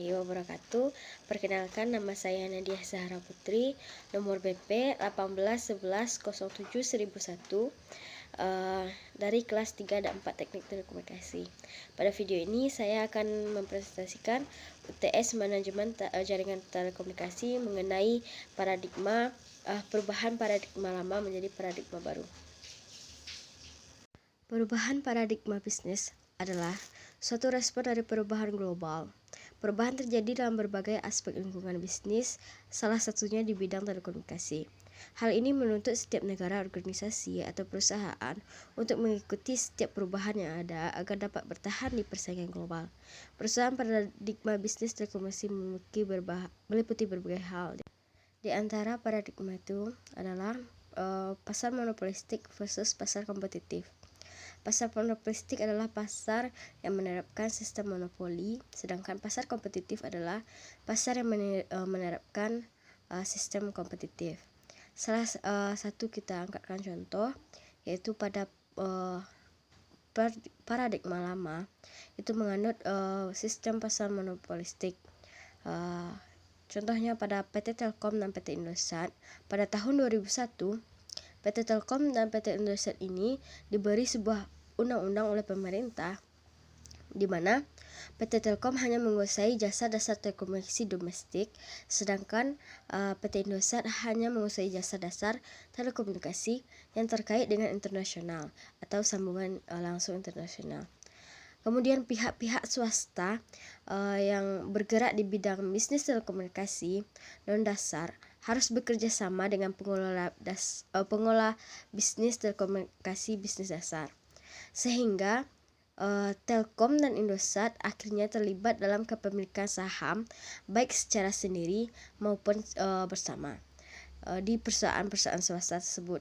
warahmatullahi wabarakatuh. Perkenalkan, nama saya Nadia Zahra Putri, nomor BP 1811071001, dari kelas 3 dan 4 Teknik Telekomunikasi. Pada video ini saya akan mempresentasikan UTS Manajemen Jaringan Telekomunikasi mengenai perubahan paradigma lama menjadi paradigma baru. Perubahan paradigma bisnis adalah suatu respon dari perubahan global. Perubahan terjadi dalam berbagai aspek lingkungan bisnis, salah satunya di bidang telekomunikasi. Hal ini menuntut setiap negara, organisasi, atau perusahaan untuk mengikuti setiap perubahan yang ada agar dapat bertahan di persaingan global. Perusahaan paradigma bisnis telekomunikasi meliputi berbagai hal. Di antara paradigma itu adalah pasar monopolistik versus pasar kompetitif. Pasar monopolistik adalah pasar yang menerapkan sistem monopoli, sedangkan pasar kompetitif adalah pasar yang menerapkan sistem kompetitif. Salah satu kita angkatkan contoh, yaitu pada paradigma lama itu menganut sistem pasar monopolistik. Contohnya pada PT Telkom dan PT Indosat. Pada tahun 2001, PT Telkom dan PT Indosat ini diberi sebuah undang-undang oleh pemerintah, di mana PT Telkom hanya menguasai jasa dasar telekomunikasi domestik, sedangkan PT Indosat hanya menguasai jasa dasar telekomunikasi yang terkait dengan internasional atau sambungan langsung internasional. Kemudian pihak-pihak swasta yang bergerak di bidang bisnis telekomunikasi non-dasar harus bekerja sama dengan pengelola bisnis telekomunikasi bisnis dasar, sehingga Telkom dan Indosat akhirnya terlibat dalam kepemilikan saham baik secara sendiri maupun bersama di perusahaan-perusahaan swasta tersebut.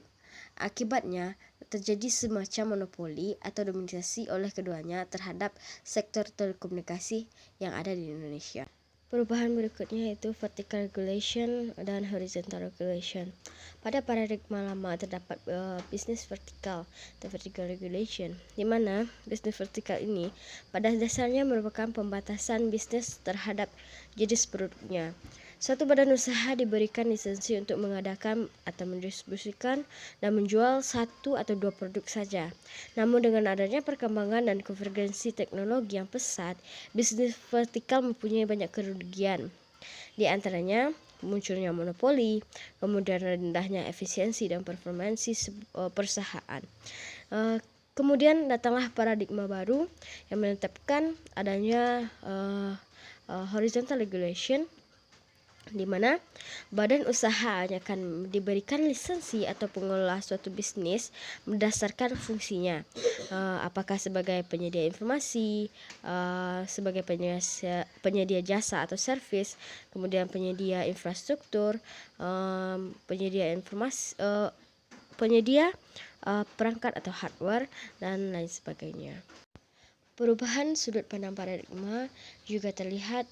Akibatnya terjadi semacam monopoli atau dominasi oleh keduanya terhadap sektor telekomunikasi yang ada di Indonesia. Perubahan berikutnya yaitu vertical regulation dan horizontal regulation. Pada paradigma lama terdapat bisnis vertikal atau vertical regulation, di mana bisnis vertikal ini pada dasarnya merupakan pembatasan bisnis terhadap jenis produknya. Suatu badan usaha diberikan lisensi untuk mengadakan atau mendistribusikan dan menjual satu atau dua produk saja. Namun dengan adanya perkembangan dan konvergensi teknologi yang pesat, bisnis vertikal mempunyai banyak kerugian. Di antaranya munculnya monopoli, kemudian rendahnya efisiensi dan performansi perusahaan. Kemudian datanglah paradigma baru yang menetapkan adanya horizontal regulation, di mana badan usaha akan diberikan lisensi atau pengelola suatu bisnis berdasarkan fungsinya, apakah sebagai penyedia informasi, sebagai penyedia jasa atau servis, kemudian penyedia infrastruktur, penyedia perangkat atau hardware, dan lain sebagainya. Perubahan sudut pandang paradigma juga terlihat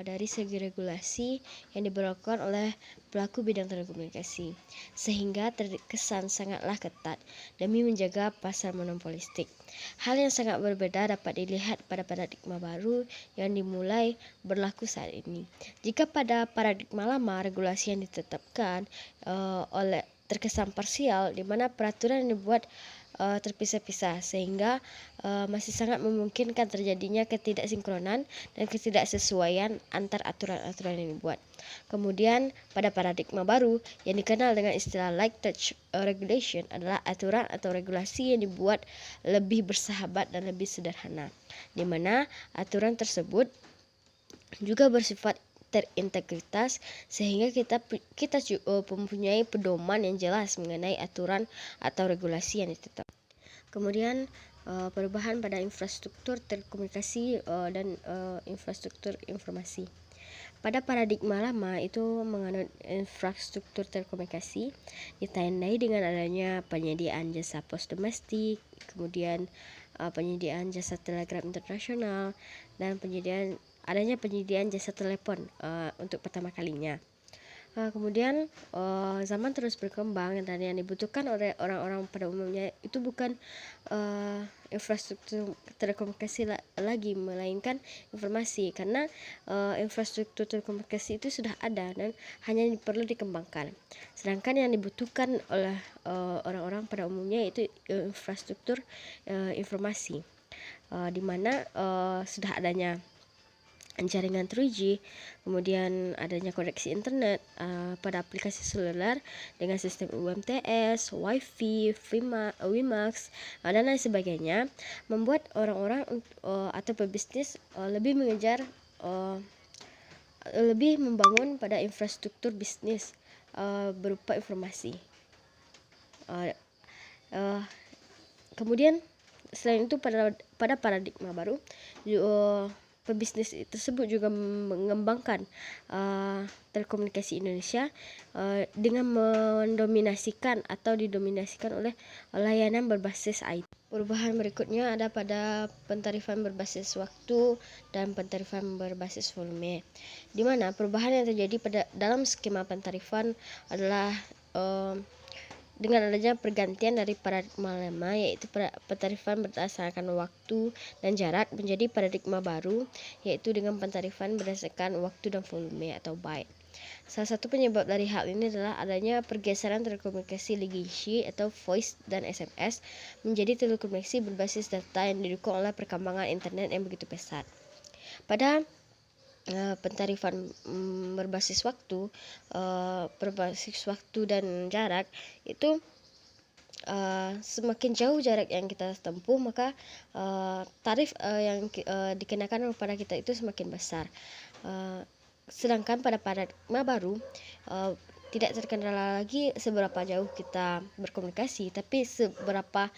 dari segi regulasi yang diberlakukan oleh pelaku bidang telekomunikasi, sehingga terkesan sangatlah ketat demi menjaga pasar monopolistik. Hal yang sangat berbeda dapat dilihat pada paradigma baru yang dimulai berlaku saat ini. Jika pada paradigma lama regulasi yang ditetapkan terkesan parsial, di mana peraturan yang dibuat terpisah-pisah, sehingga masih sangat memungkinkan terjadinya ketidaksinkronan dan ketidaksesuaian antar aturan-aturan yang dibuat. Kemudian pada paradigma baru yang dikenal dengan istilah light touch regulation adalah aturan atau regulasi yang dibuat lebih bersahabat dan lebih sederhana, di mana aturan tersebut juga bersifat terintegritas, sehingga kita mempunyai pedoman yang jelas mengenai aturan atau regulasi yang ditetapkan. Kemudian perubahan pada infrastruktur telekomunikasi dan infrastruktur informasi. Pada paradigma lama itu menganut infrastruktur telekomunikasi ditandai dengan adanya penyediaan jasa pos domestik, kemudian penyediaan jasa telegram internasional, dan adanya penyediaan jasa telepon untuk pertama kalinya. Kemudian zaman terus berkembang dan yang dibutuhkan oleh orang-orang pada umumnya itu bukan infrastruktur telekomunikasi lagi, melainkan informasi, karena infrastruktur telekomunikasi itu sudah ada dan hanya perlu dikembangkan. Sedangkan yang dibutuhkan oleh orang-orang pada umumnya itu infrastruktur informasi, di mana sudah adanya jaringan 3G, kemudian adanya koneksi internet pada aplikasi seluler dengan sistem UMTS, WiFi, WiMAX, dan lain sebagainya, membuat orang-orang atau pebisnis lebih mengejar lebih membangun pada infrastruktur bisnis berupa informasi. Kemudian selain itu pada paradigma baru, pebisnis tersebut juga mengembangkan telekomunikasi Indonesia dengan mendominasikan atau didominasikan oleh layanan berbasis IT. Perubahan berikutnya ada pada pentarifan berbasis waktu dan pentarifan berbasis volume, di mana perubahan yang terjadi dalam skema pentarifan adalah dengan adanya pergantian dari paradigma lama, yaitu pentarifan berdasarkan waktu dan jarak, menjadi paradigma baru, yaitu dengan pentarifan berdasarkan waktu dan volume atau byte. Salah satu penyebab dari hal ini adalah adanya pergeseran telekomunikasi legacy atau voice dan SMS menjadi telekomunikasi berbasis data yang didukung oleh perkembangan internet yang begitu pesat. Pada pentarifan berbasis waktu dan jarak itu semakin jauh jarak yang kita tempuh, maka tarif yang dikenakan kepada kita itu semakin besar. Sedangkan pada paradigma baru tidak terkendala lagi seberapa jauh kita berkomunikasi, tapi seberapa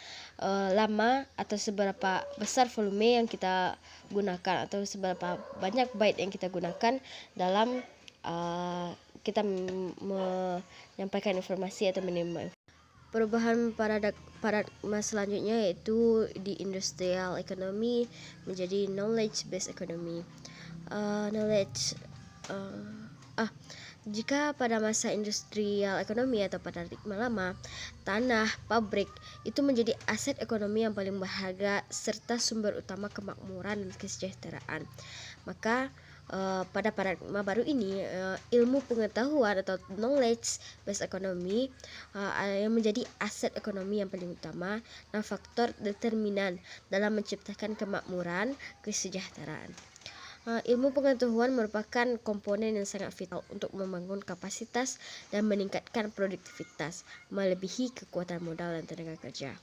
lama atau seberapa besar volume yang kita gunakan atau seberapa banyak byte yang kita gunakan dalam kita menyampaikan informasi atau menerima. Perubahan paradigma selanjutnya yaitu di industrial economy menjadi knowledge based economy. Jika pada masa industrial ekonomi atau paradigma lama, tanah, pabrik itu menjadi aset ekonomi yang paling berharga serta sumber utama kemakmuran dan kesejahteraan. Maka pada paradigma baru ini, ilmu pengetahuan atau knowledge based economy yang menjadi aset ekonomi yang paling utama dan faktor determinan dalam menciptakan kemakmuran kesejahteraan. Ilmu pengetahuan merupakan komponen yang sangat vital untuk membangun kapasitas dan meningkatkan produktivitas, melebihi kekuatan modal dan tenaga kerja.